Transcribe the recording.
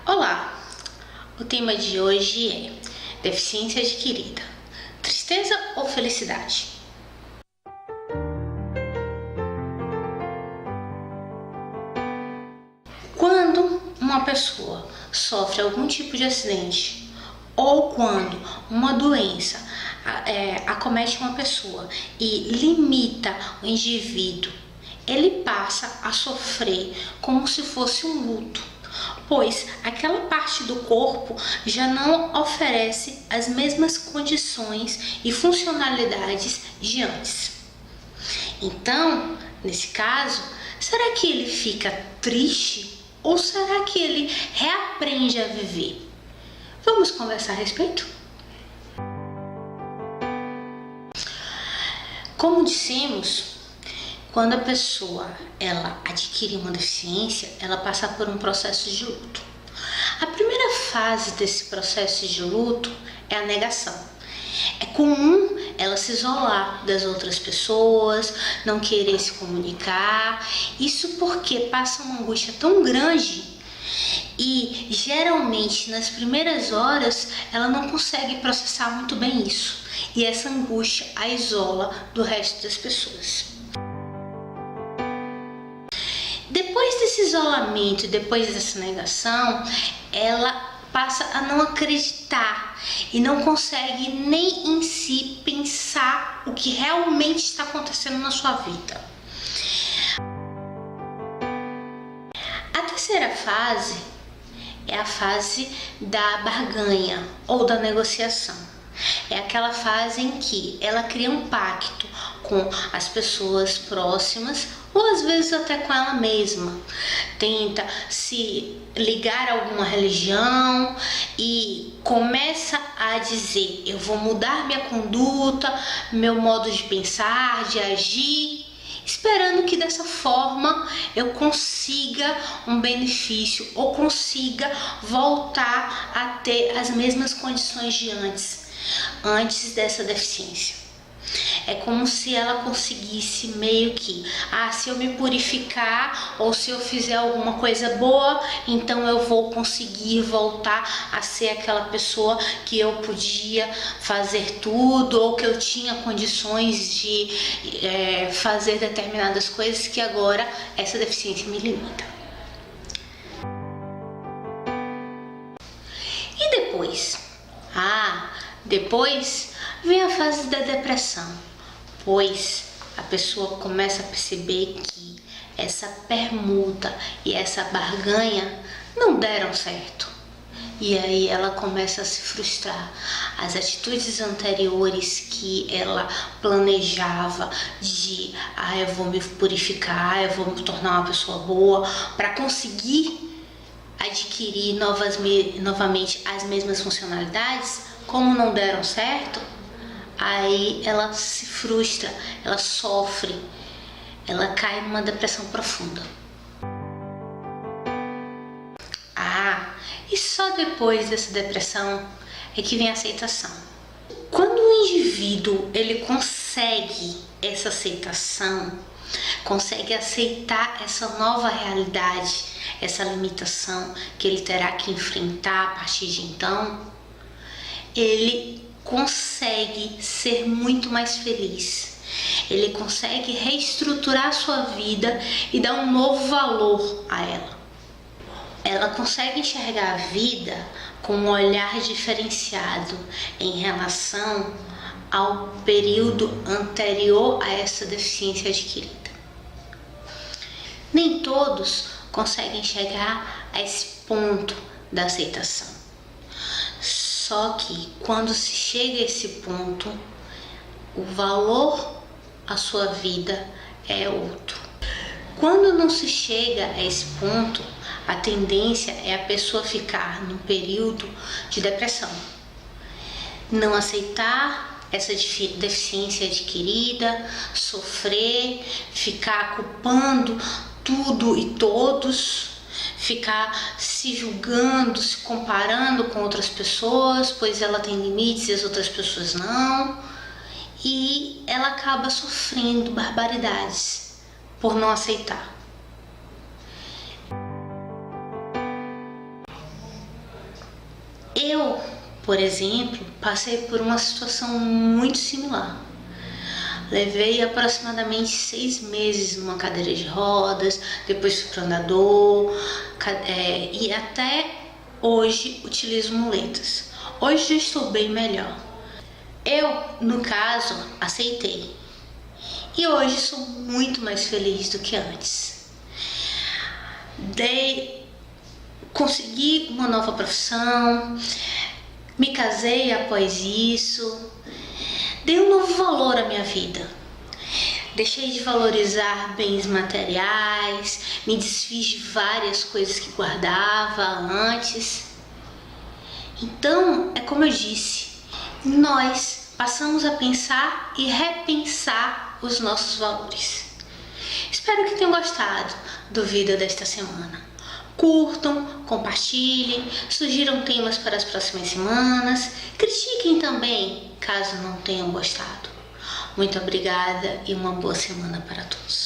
Olá! O tema de hoje é deficiência adquirida, tristeza ou felicidade? Quando uma pessoa sofre algum tipo de acidente ou quando uma doença acomete uma pessoa e limita o indivíduo, ele passa a sofrer como se fosse um luto, pois aquela parte do corpo já não oferece as mesmas condições e funcionalidades de antes. Então, nesse caso, será que ele fica triste ou será que ele reaprende a viver? Vamos conversar a respeito? Como dissemos, quando a pessoa adquire uma deficiência, ela passa por um processo de luto. A primeira fase desse processo de luto é a negação. É comum ela se isolar das outras pessoas, não querer se comunicar. Isso porque passa uma angústia tão grande e geralmente nas primeiras horas ela não consegue processar muito bem isso. E essa angústia a isola do resto das pessoas. Depois desse isolamento, depois dessa negação, ela passa a não acreditar e não consegue nem em si pensar o que realmente está acontecendo na sua vida. A terceira fase é a fase da barganha ou da negociação. É aquela fase em que ela cria um pacto com as pessoas próximas ou às vezes até com ela mesma. Tenta se ligar a alguma religião e começa a dizer: eu vou mudar minha conduta, meu modo de pensar, de agir, esperando que dessa forma eu consiga um benefício ou consiga voltar a ter as mesmas condições de antes dessa deficiência. É como se ela conseguisse meio que, se eu me purificar ou se eu fizer alguma coisa boa, então eu vou conseguir voltar a ser aquela pessoa que eu podia fazer tudo ou que eu tinha condições de fazer determinadas coisas que agora essa deficiência me limita. E depois? Depois vem a fase da depressão, pois a pessoa começa a perceber que essa permuta e essa barganha não deram certo. E aí ela começa a se frustrar. As atitudes anteriores que ela planejava de eu vou me purificar, eu vou me tornar uma pessoa boa para conseguir adquirir novamente as mesmas funcionalidades, como não deram certo, aí ela se frustra, ela sofre, ela cai numa depressão profunda. E só depois dessa depressão é que vem a aceitação. Quando o indivíduo ele consegue essa aceitação, consegue aceitar essa nova realidade, essa limitação que ele terá que enfrentar a partir de então, ele consegue ser muito mais feliz. Ele consegue reestruturar a sua vida e dar um novo valor a ela. Ela consegue enxergar a vida com um olhar diferenciado em relação ao período anterior a essa deficiência adquirida. Nem todos conseguem chegar a esse ponto da aceitação. Só que quando se chega a esse ponto, o valor à sua vida é outro. Quando não se chega a esse ponto, a tendência é a pessoa ficar num período de depressão. Não aceitar essa deficiência adquirida, sofrer, ficar culpando tudo e todos, ficar se julgando, se comparando com outras pessoas, pois ela tem limites e as outras pessoas não, e ela acaba sofrendo barbaridades por não aceitar. Eu, por exemplo, passei por uma situação muito similar. Levei aproximadamente 6 meses numa cadeira de rodas, depois fui para andador, e até hoje utilizo muletas. Hoje já estou bem melhor. Eu, no caso, aceitei. E hoje sou muito mais feliz do que antes. Consegui uma nova profissão, me casei após isso, dei um novo valor à minha vida. Deixei de valorizar bens materiais, me desfiz de várias coisas que guardava antes. Então, é como eu disse, nós passamos a pensar e repensar os nossos valores. Espero que tenham gostado do vídeo desta semana. Curtam, compartilhem, sugiram temas para as próximas semanas, critiquem também, caso não tenham gostado. Muito obrigada e uma boa semana para todos.